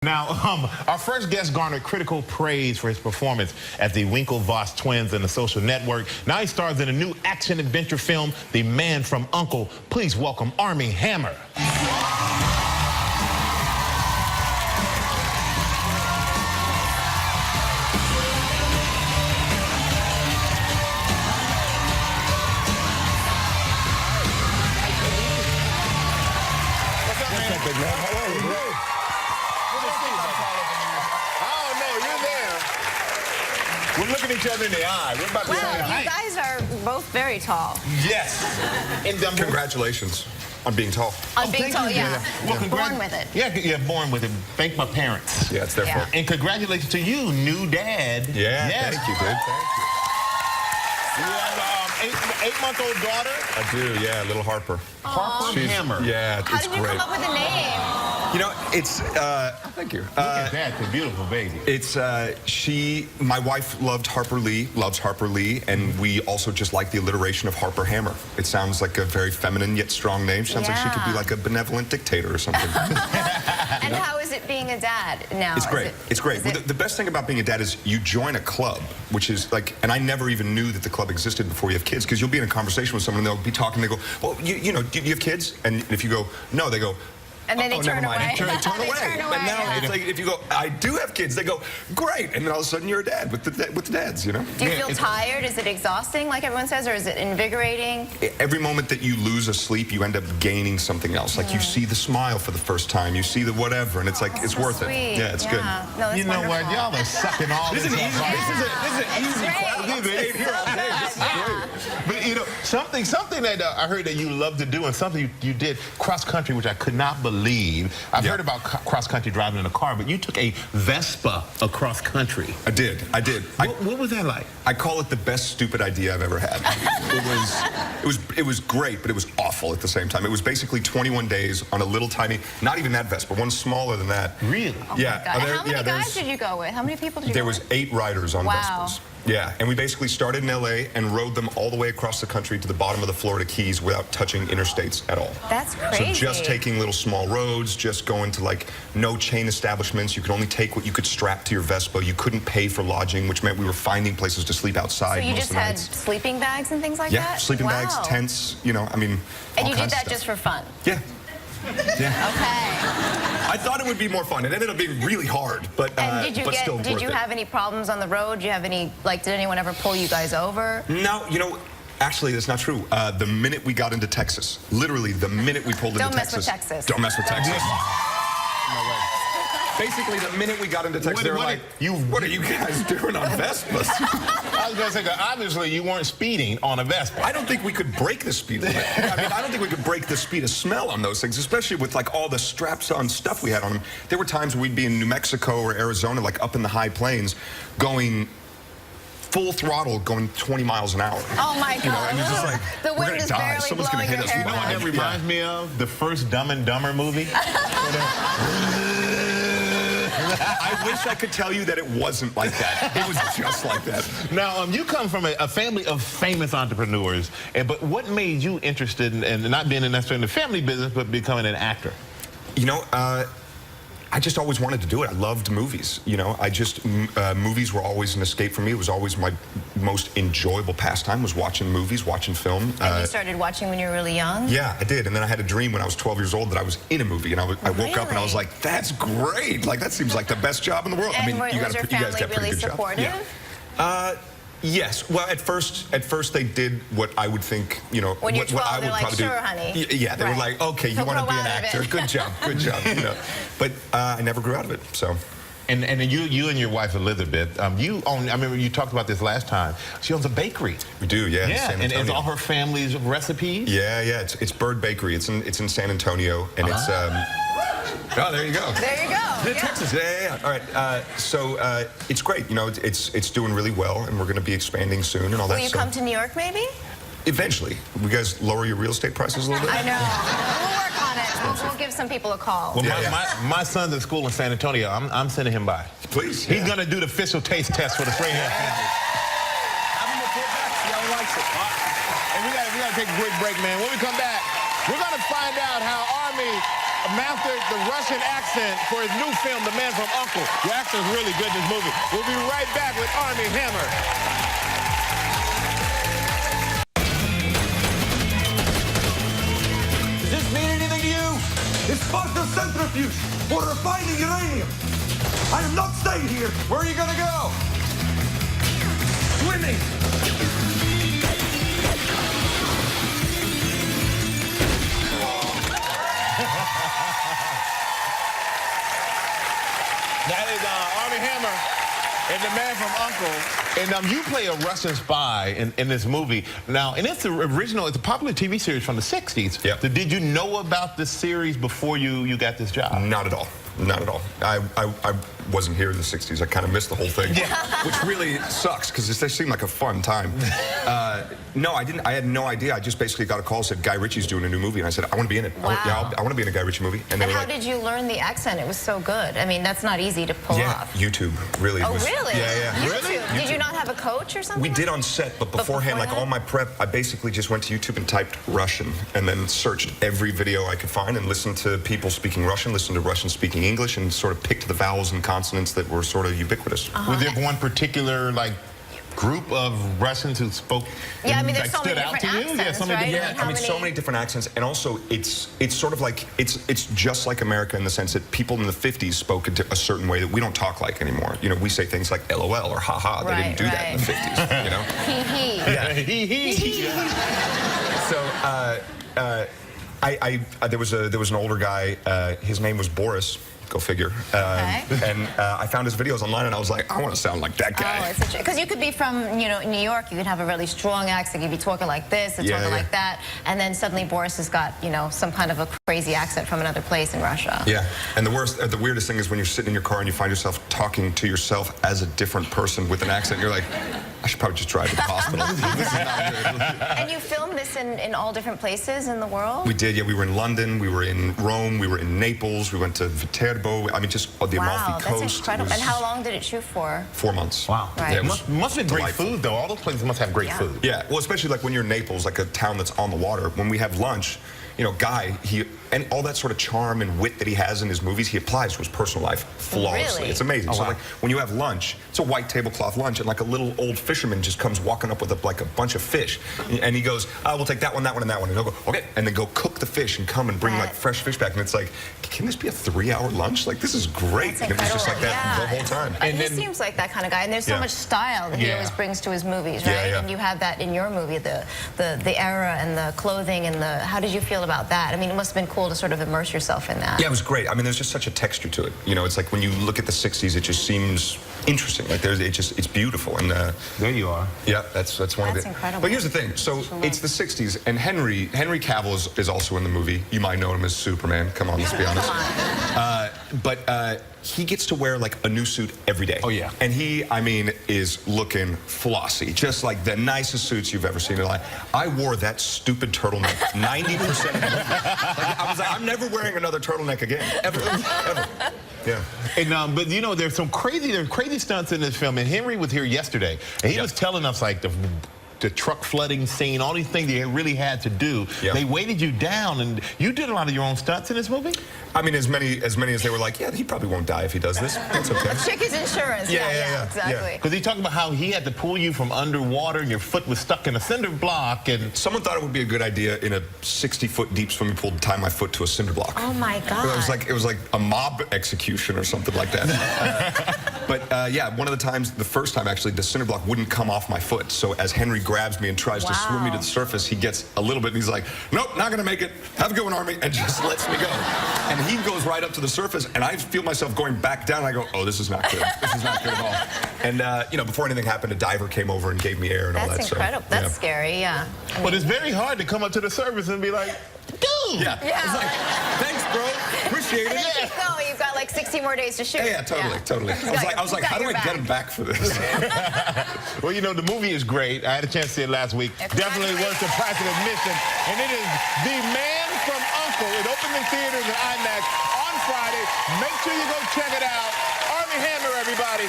Now, our first guest garnered critical praise for his performance as the Winklevoss twins in The Social Network. Now he stars in a new action-adventure film, The Man from U.N.C.L.E. Please welcome Armie Hammer. What's up, big man? How are you? We're looking each other in the eye. We're about to say hi. You guys are both very tall. Yes. Congratulations on being tall. On being tall, yeah. Well, born with it. Yeah, born with it. Thank my parents. Yeah, it's their fault. And congratulations to you, new dad. Yeah, yes. Thank you, dude. Thank you. You have an 8-month-old daughter? I do, yeah, little Harper. Harper Hammer. Yeah, it's How great. did you come up with the name? You know, it's, thank you. Look at that, it's a beautiful baby. It's, my wife loves Harper Lee, and we also just like the alliteration of Harper Hammer. It sounds like a very feminine yet strong name. Sounds like she could be like a benevolent dictator or something. And how is it being a dad now? It's great. It's great. Well, the best thing about being a dad is you join a club, which is like, and I never even knew that the club existed before you have kids, because you'll be in a conversation with someone and they'll be talking, they go, well, you know, do you have kids? And if you go, no, they go, and then they turn never mind. away. They turn away. And now it's like, if you go, I do have kids, they go, great. And then all of a sudden you're a dad with the dads, you know? Do you feel tired? Is it exhausting, like everyone says, or is it invigorating? Every moment that you lose a sleep, you end up gaining something else. Like you see the smile for the first time, you see the whatever, and it's like, it's worth it. Yeah, it's good. No, you know what? Y'all are sucking all this. This is an easy class. But you know, something that I heard that you love to do, and something you did cross country, which I could not believe. I've heard about cross country driving in a car, but you took a Vespa across country. I did. What was that like? I call it the best stupid idea I've ever had. It was great, but it was awful at the same time. It was basically 21 days on a little tiny, not even that Vespa, one smaller than that. Really? Oh Yeah. My God. And how many guys did you go with? How many people did you go with? There was 8 riders on Vespas. Yeah, and we basically started in LA and rode them all the way across the country to the bottom of the Florida Keys without touching interstates at all. That's crazy. So just taking little small roads, just going to like no chain establishments. You could only take what you could strap to your Vespa. You couldn't pay for lodging, which meant we were finding places to sleep outside. So you just had sleeping bags and things like that? Yeah, sleeping bags, tents, you know, I mean, and you did that just for fun? Yeah. Yeah. Okay. I thought it would be more fun. It ended up being really hard, but and did you have any problems on the road? Did you have any, like, did anyone ever pull you guys over? No, you know, actually, that's not true. The minute we got into Texas, literally the minute we pulled into Texas. Don't mess with Texas. No way. Basically, the minute we got into Texas, they were like, what are you guys doing on Vespas? I was going to say, obviously, you weren't speeding on a Vespa. I don't think we could break the speed limit. I mean, I don't think we could break the speed of smell on those things, especially with, like, all the straps-on stuff we had on them. There were times we'd be in New Mexico or Arizona, like, up in the high plains, going full throttle, going 20 miles an hour. Oh, my God. You know, and it's just like, the wind is barely someone's going to hit us. You know what that reminds me of? The first Dumb and Dumber movie. I wish I could tell you that it wasn't like that. It was just like that. Now, you come from a family of famous entrepreneurs, but what made you interested in not being necessarily in the family business, but becoming an actor? You know, I just always wanted to do it. I loved movies. You know, movies were always an escape for me. It was always my most enjoyable pastime, was watching movies, watching film. And you started watching when you were really young? Yeah, I did. And then I had a dream when I was 12 years old that I was in a movie. And I woke up and I was like, that's great. Like, that seems like the best job in the world. And I mean, was your family really supportive? Yeah. Yes. Well, at first they did what I would think, you know, when you're 12, what I would like, probably sure, do. honey. Yeah, they were like, okay, you want to be an actor. Good job, good job. You know. But I never grew out of it, so. And you and your wife Elizabeth, you own. I remember you talked about this last time. She owns a bakery. We do, yeah. Yeah, and it's all her family's recipes. Yeah. It's Bird Bakery. It's in San Antonio, and it's. Oh, there you go. There you go. Yeah. Texas. Yeah. All right. So it's great. You know, it's doing really well, and we're going to be expanding soon and all that. Will you come to New York, maybe? Eventually. You guys lower your real estate prices a little bit? I know. We'll work on it. We'll give some people a call. Well, my son's in school in San Antonio. I'm sending him by. Please. He's going to do the official taste test for the Strahan family. Have him report back. See how he likes it. And we got to take a quick break, man. When we come back, we're going to find out how Armie mastered the Russian accent for his new film, The Man from U.N.C.L.E. Your accent's really good in this movie. We'll be right back with Armie Hammer. Does this mean anything to you? It's Sparta's centrifuge for refining uranium. I am not staying here. Where are you gonna go? Swimming. That is Armie Hammer and The Man from U.N.C.L.E. And you play a Russian spy in this movie. Now, and it's the original, it's a popular TV series from the 60s. Yep. So did you know about this series before you got this job? Not at all. Not at all. I wasn't here in the 60s. I kind of missed the whole thing, which really sucks because it seemed like a fun time. No, I didn't. I had no idea. I just basically got a call, said Guy Ritchie's doing a new movie, and I said, I want to be in it. Wow. I want to be in a Guy Ritchie movie. And how did you learn the accent? It was so good. I mean, that's not easy to pull off. YouTube really Oh, was. really? Yeah. YouTube. Really? Did you not have a coach or something? We did on set, but beforehand, like all my prep, I basically just went to YouTube and typed Russian and then searched every video I could find and listened to people speaking Russian, listened to Russian speaking English, and sort of picked the vowels and consonants that were sort of ubiquitous. Was there one particular, like, group of Russians who spoke Yeah, I mean, there's like, so many stood out different to you? accents, so many right? different- I mean, so many different accents, and also it's sort of like it's just like America in the sense that people in the 50s spoke a certain way that we don't talk like anymore. You know, we say things like LOL or haha. They didn't do that in the 50s. You know. Hee hee. Yeah. So there was an older guy. His name was Boris. Go figure. Okay. And I found his videos online, and I was like, I want to sound like that guy. Oh, it's because you could be from, you know, New York. You could have a really strong accent. You'd be talking like this, and talking like that, and then suddenly Boris has got, you know, some kind of a crazy accent from another place in Russia. Yeah, and the weirdest thing is when you're sitting in your car and you find yourself talking to yourself as a different person with an accent. You're like, I should probably just drive to the hospital. This is not good. And you filmed this in all different places in the world? We did, yeah. We were in London, we were in Rome, we were in Naples, we went to Viterbo. I mean, just the Amalfi Coast. That's incredible. And how long did it shoot for? 4 months. Wow. Right. Yeah, it must have been great delightful. food, though. All those places must have great food. Yeah, well, especially like when you're in Naples, like a town that's on the water. When we have lunch, you know, Guy, and all that sort of charm and wit that he has in his movies, he applies to his personal life flawlessly. Really? It's amazing. So like when you have lunch, it's a white tablecloth lunch, and like a little old fisherman just comes walking up with like a bunch of fish, and he goes, we'll take that one, and that one, and he'll go, okay, and then go cook the fish and come and bring like fresh fish back, and it's like, can this be a 3-hour lunch? Like, this is great. And it was just like that the whole time. And he seems like that kind of guy, and there's so much style that he always brings to his movies, right? And you have that in your movie, the era and the clothing and the. How did you feel about that? I mean, it must have been cool to sort of immerse yourself in that. Yeah, it was great. I mean, there's just such a texture to it. You know, it's like when you look at the 60s, it just seems interesting. Like it's beautiful. And there you are. Yeah, that's one of it. That's incredible. But here's the thing. So it's the 60s, and Henry Cavill is also in the movie. You might know him as Superman. Come on, let's be honest. But he gets to wear like a new suit every day. Oh yeah. And he, I mean, is looking flossy, just like the nicest suits you've ever seen in life. I wore that stupid turtleneck 90% of the movie. Like, I was like, I'm never wearing another turtleneck again, ever. Yeah. And but you know, there's crazy stunts in this film. And Henry was here yesterday, and he was telling us like the truck flooding scene, all these things they really had to do. They weighted you down, and you did a lot of your own stunts in this movie? I mean, as many as they were like, yeah, he probably won't die if he does this. That's okay. Check his insurance. Yeah, exactly. Because he talked about how he had to pull you from underwater, and your foot was stuck in a cinder block, and someone thought it would be a good idea in a 60-foot deep swimming pool to tie my foot to a cinder block. Oh my God. It was like a mob execution or something like that. But yeah, one of the times, the first time actually, the cinder block wouldn't come off my foot. So as Henry grabs me and tries to swim me to the surface, he gets a little bit, and he's like, nope, not gonna make it. Have a good one, Armie, and just lets me go. And he goes right up to the surface, and I feel myself going back down, and I go, oh, this is not good. This is not good at all. And you know, before anything happened, a diver came over and gave me air and all that. That's incredible. That's scary, yeah. I mean, but it's very hard to come up to the surface and be like, dude. Yeah. I was like, thanks, bro. Appreciate it. And then keep going. You've got like 60 more days to shoot. Yeah, totally. I was like, how do I get him back for this? Well, you know, the movie is great. I had a chance to see it last week. Definitely worth the price of admission. And it is The Man from U.N.C.L.E. It opens in theaters and IMAX on Friday. Make sure you go check it out. Armie Hammer, everybody.